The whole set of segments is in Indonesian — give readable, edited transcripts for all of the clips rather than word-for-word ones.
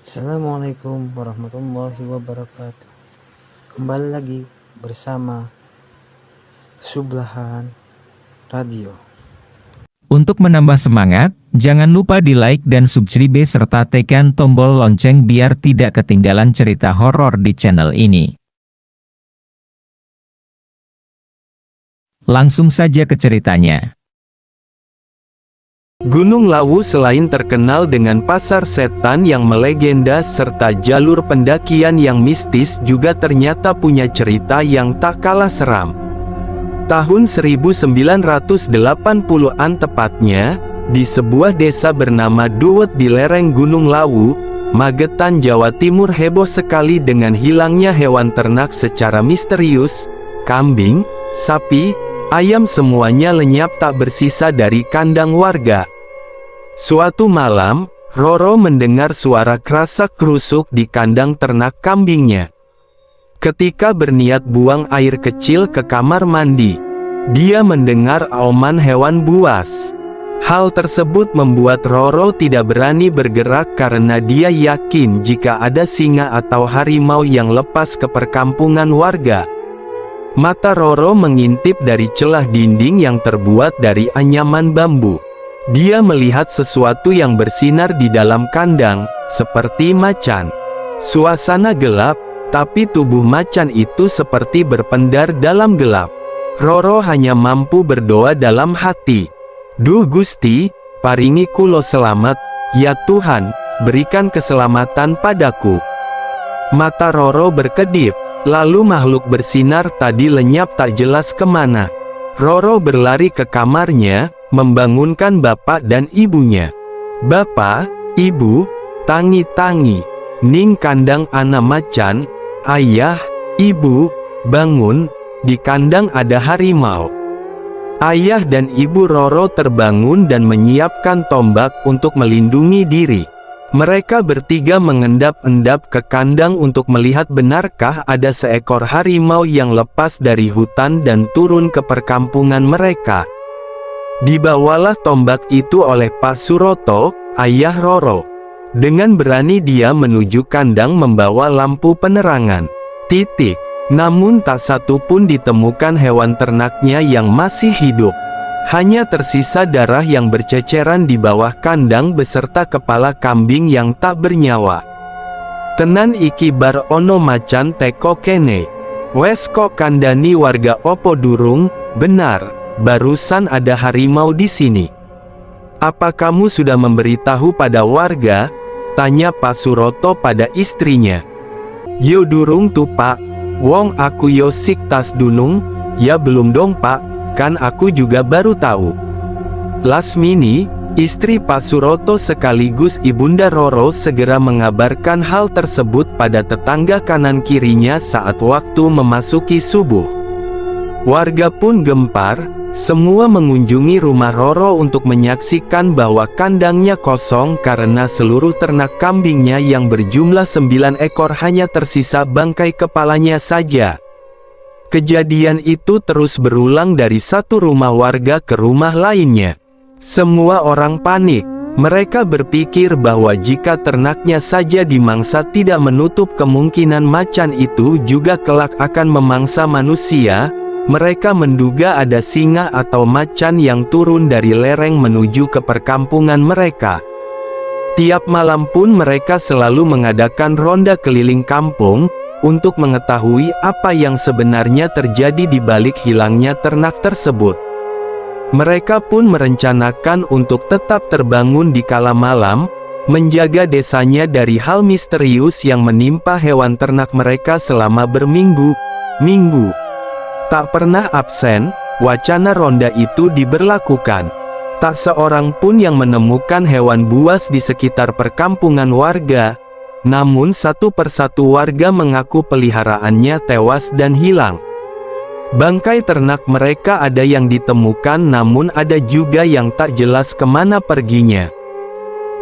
Assalamualaikum warahmatullahi wabarakatuh. Kembali lagi bersama Sublahan Radio. Untuk menambah semangat, jangan lupa di like dan subscribe serta tekan tombol lonceng biar tidak ketinggalan cerita horor di channel ini. Langsung saja ke ceritanya. Gunung Lawu selain terkenal dengan pasar setan yang melegenda serta jalur pendakian yang mistis juga ternyata punya cerita yang tak kalah seram. Tahun 1980-an tepatnya, di sebuah desa bernama Duwet di lereng Gunung Lawu, Magetan, Jawa Timur heboh sekali dengan hilangnya hewan ternak secara misterius. Kambing, sapi, ayam semuanya lenyap tak bersisa dari kandang warga. Suatu malam, Roro mendengar suara kerasak-kerusuk di kandang ternak kambingnya. Ketika berniat buang air kecil ke kamar mandi, dia mendengar auman hewan buas. Hal tersebut membuat Roro tidak berani bergerak karena dia yakin jika ada singa atau harimau yang lepas ke perkampungan warga. Mata Roro mengintip dari celah dinding yang terbuat dari anyaman bambu. Dia melihat sesuatu yang bersinar di dalam kandang, seperti macan. Suasana gelap, tapi tubuh macan itu seperti berpendar dalam gelap. Roro hanya mampu berdoa dalam hati. Duh Gusti, paringi kulo selamat, ya Tuhan, berikan keselamatan padaku. Mata Roro berkedip, lalu makhluk bersinar tadi lenyap tak jelas kemana. Roro berlari ke kamarnya, membangunkan bapak dan ibunya. Bapak, ibu, tangi-tangi, ning kandang ana macan. Ayah, ibu, bangun, di kandang ada harimau. Ayah dan ibu Roro terbangun dan menyiapkan tombak untuk melindungi diri. Mereka bertiga mengendap-endap ke kandang untuk melihat benarkah ada seekor harimau yang lepas dari hutan dan turun ke perkampungan mereka. Dibawalah tombak itu oleh Pak Suroto, ayah Roro. Dengan berani dia menuju kandang membawa lampu penerangan. Namun tak satu pun ditemukan hewan ternaknya yang masih hidup. Hanya tersisa darah yang berceceran di bawah kandang beserta kepala kambing yang tak bernyawa. Tenan iki bar ono macan teko kene. Wes kok kandani warga opo durung, benar, barusan ada harimau di sini. Apa kamu sudah memberitahu pada warga? Tanya Pak Suroto pada istrinya. Yo durung tuh Pak, wong aku yo sik tas dunung. Ya belum dong Pak. Kan aku juga baru tahu. Lasmini, istri Pak Suroto sekaligus ibunda Roro segera mengabarkan hal tersebut pada tetangga kanan kirinya saat waktu memasuki subuh. Warga pun gempar, semua mengunjungi rumah Roro untuk menyaksikan bahwa kandangnya kosong karena seluruh ternak kambingnya yang berjumlah 9 ekor hanya tersisa bangkai kepalanya saja. Kejadian itu terus berulang dari satu rumah warga ke rumah lainnya. Semua orang panik. Mereka berpikir bahwa jika ternaknya saja dimangsa tidak menutup kemungkinan macan itu juga kelak akan memangsa manusia. Mereka menduga ada singa atau macan yang turun dari lereng menuju ke perkampungan mereka. Tiap malam pun mereka selalu mengadakan ronda keliling kampung untuk mengetahui apa yang sebenarnya terjadi di balik hilangnya ternak tersebut. Mereka pun merencanakan untuk tetap terbangun di kala malam, menjaga desanya dari hal misterius yang menimpa hewan ternak mereka selama berminggu-minggu. Tak pernah absen, wacana ronda itu diberlakukan. Tak seorang pun yang menemukan hewan buas di sekitar perkampungan warga. Namun satu persatu warga mengaku peliharaannya tewas dan hilang. Bangkai ternak mereka ada yang ditemukan namun ada juga yang tak jelas kemana perginya.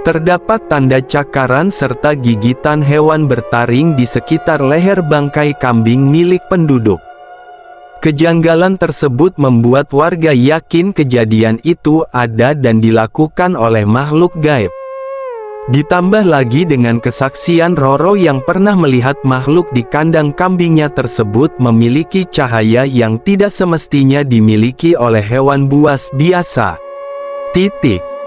Terdapat tanda cakaran serta gigitan hewan bertaring di sekitar leher bangkai kambing milik penduduk. Kejanggalan tersebut membuat warga yakin kejadian itu ada dan dilakukan oleh makhluk gaib. Ditambah lagi dengan kesaksian Roro yang pernah melihat makhluk di kandang kambingnya tersebut memiliki cahaya yang tidak semestinya dimiliki oleh hewan buas biasa.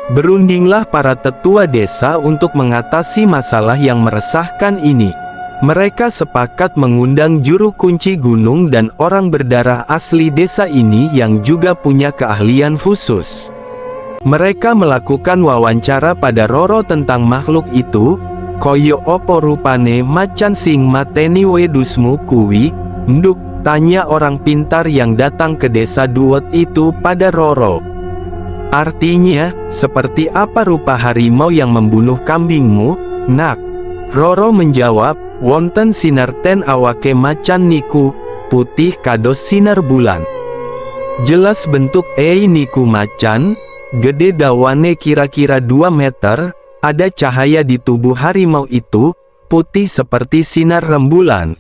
Berundinglah para tetua desa untuk mengatasi masalah yang meresahkan ini. Mereka sepakat mengundang juru kunci gunung dan orang berdarah asli desa ini yang juga punya keahlian khusus. Mereka melakukan wawancara pada Roro tentang makhluk itu. Koyo opo rupane macan sing mateni wedusmu kuwi, nduk, tanya orang pintar yang datang ke desa Duwet itu pada Roro. Artinya, seperti apa rupa harimau yang membunuh kambingmu, nak? Roro menjawab, wonten sinar ten awake macan niku, putih kados sinar bulan. Jelas bentuk niku macan, gede dawane kira-kira 2 meter, ada cahaya di tubuh harimau itu, putih seperti sinar rembulan.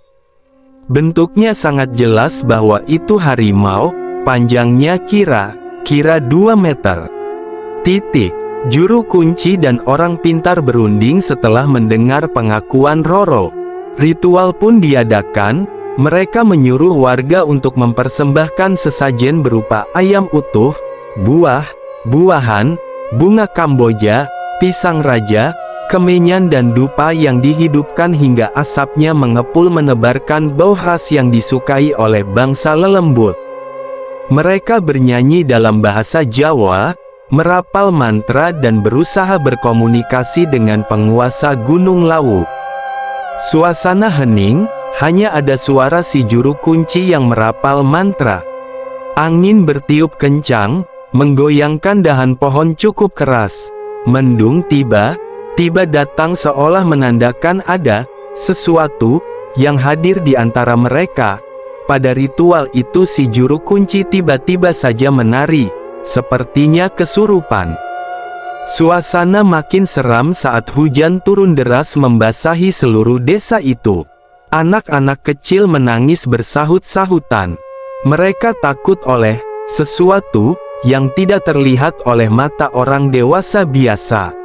Bentuknya sangat jelas bahwa itu harimau, panjangnya kira-kira 2 meter. Juru kunci dan orang pintar berunding setelah mendengar pengakuan Roro. Ritual pun diadakan, mereka menyuruh warga untuk mempersembahkan sesajen berupa ayam utuh, buah-buahan, bunga kamboja, pisang raja, kemenyan dan dupa yang dihidupkan hingga asapnya mengepul menebarkan bau khas yang disukai oleh bangsa lelembut. Mereka bernyanyi dalam bahasa Jawa, merapal mantra dan berusaha berkomunikasi dengan penguasa Gunung Lawu. Suasana hening, hanya ada suara si juru kunci yang merapal mantra. Angin bertiup kencang, menggoyangkan dahan pohon cukup keras. Mendung tiba-tiba datang seolah menandakan ada sesuatu yang hadir di antara mereka. Pada ritual itu si juru kunci tiba-tiba saja menari, sepertinya kesurupan. Suasana makin seram saat hujan turun deras membasahi seluruh desa itu. Anak-anak kecil menangis bersahut-sahutan. Mereka takut oleh sesuatu yang tidak terlihat oleh mata orang dewasa biasa.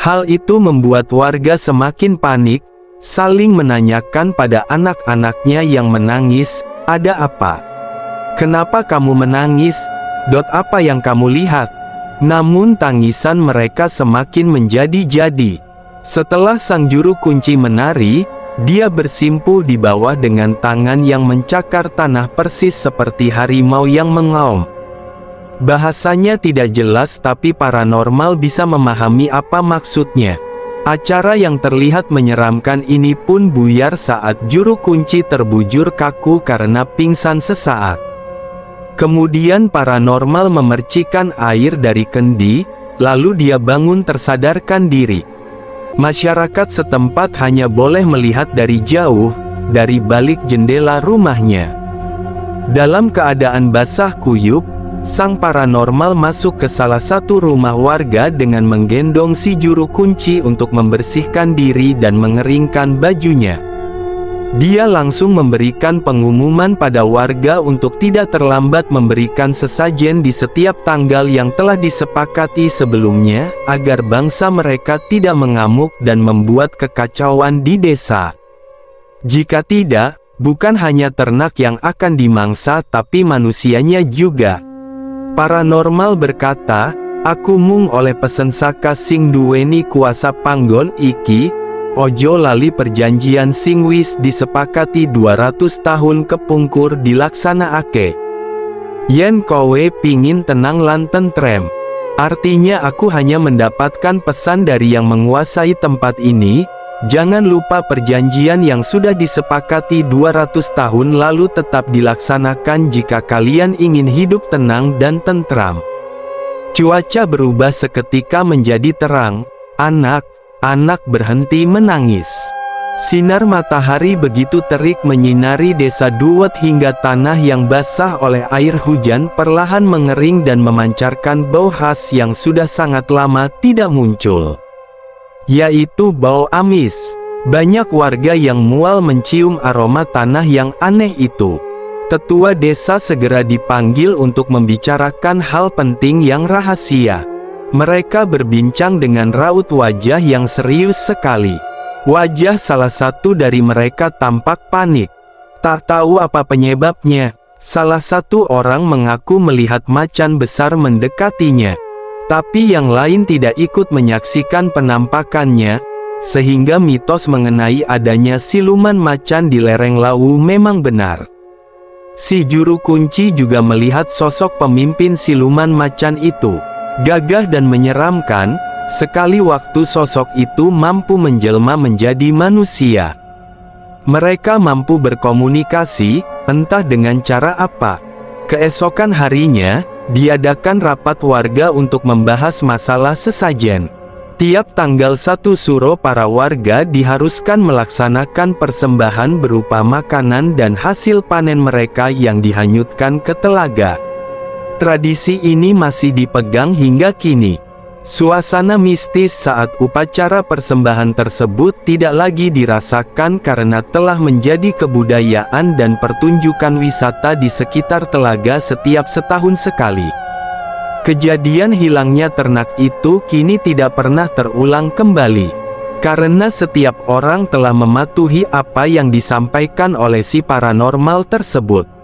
Hal itu membuat warga semakin panik, saling menanyakan pada anak-anaknya yang menangis, "Ada apa? Kenapa kamu menangis? Apa yang kamu lihat?" Namun tangisan mereka semakin menjadi-jadi. Setelah sang juru kunci menari, dia bersimpuh di bawah dengan tangan yang mencakar tanah persis seperti harimau yang mengaum. Bahasanya tidak jelas tapi paranormal bisa memahami apa maksudnya. Acara yang terlihat menyeramkan ini pun buyar saat juru kunci terbujur kaku karena pingsan sesaat. Kemudian paranormal memercikan air dari kendi, lalu dia bangun tersadarkan diri. Masyarakat setempat hanya boleh melihat dari jauh, dari balik jendela rumahnya. Dalam keadaan basah kuyup, sang paranormal masuk ke salah satu rumah warga dengan menggendong si juru kunci untuk membersihkan diri dan mengeringkan bajunya. Dia langsung memberikan pengumuman pada warga untuk tidak terlambat memberikan sesajen di setiap tanggal yang telah disepakati sebelumnya, agar bangsa mereka tidak mengamuk dan membuat kekacauan di desa. Jika tidak, bukan hanya ternak yang akan dimangsa tapi manusianya juga. Paranormal berkata, "Aku mung oleh pesen saka sing duweni kuasa panggon iki, ojo lali perjanjian sing wis disepakati 200 tahun kepungkur dilaksanakake. Yen kowe pingin tenang lan tentrem." Artinya aku hanya mendapatkan pesan dari yang menguasai tempat ini, jangan lupa perjanjian yang sudah disepakati 200 tahun lalu tetap dilaksanakan jika kalian ingin hidup tenang dan tentram. Cuaca berubah seketika menjadi terang, anak berhenti menangis. Sinar matahari begitu terik menyinari desa Duwet hingga tanah yang basah oleh air hujan perlahan mengering dan memancarkan bau khas yang sudah sangat lama tidak muncul, yaitu bau amis. Banyak warga yang mual mencium aroma tanah yang aneh itu. Tetua desa segera dipanggil untuk membicarakan hal penting yang rahasia. Mereka berbincang dengan raut wajah yang serius sekali. Wajah salah satu dari mereka tampak panik. Tak tahu apa penyebabnya. Salah satu orang mengaku melihat macan besar mendekatinya. Tapi yang lain tidak ikut menyaksikan penampakannya, sehingga mitos mengenai adanya siluman macan di lereng Lawu memang benar. Si juru kunci juga melihat sosok pemimpin siluman macan itu. Gagah dan menyeramkan, sekali waktu sosok itu mampu menjelma menjadi manusia. Mereka mampu berkomunikasi, entah dengan cara apa. Keesokan harinya, diadakan rapat warga untuk membahas masalah sesajen. Tiap tanggal 1 Suro para warga diharuskan melaksanakan persembahan berupa makanan dan hasil panen mereka yang dihanyutkan ke telaga. Tradisi ini masih dipegang hingga kini. Suasana mistis saat upacara persembahan tersebut tidak lagi dirasakan karena telah menjadi kebudayaan dan pertunjukan wisata di sekitar telaga setiap setahun sekali. Kejadian hilangnya ternak itu kini tidak pernah terulang kembali. Karena setiap orang telah mematuhi apa yang disampaikan oleh si paranormal tersebut.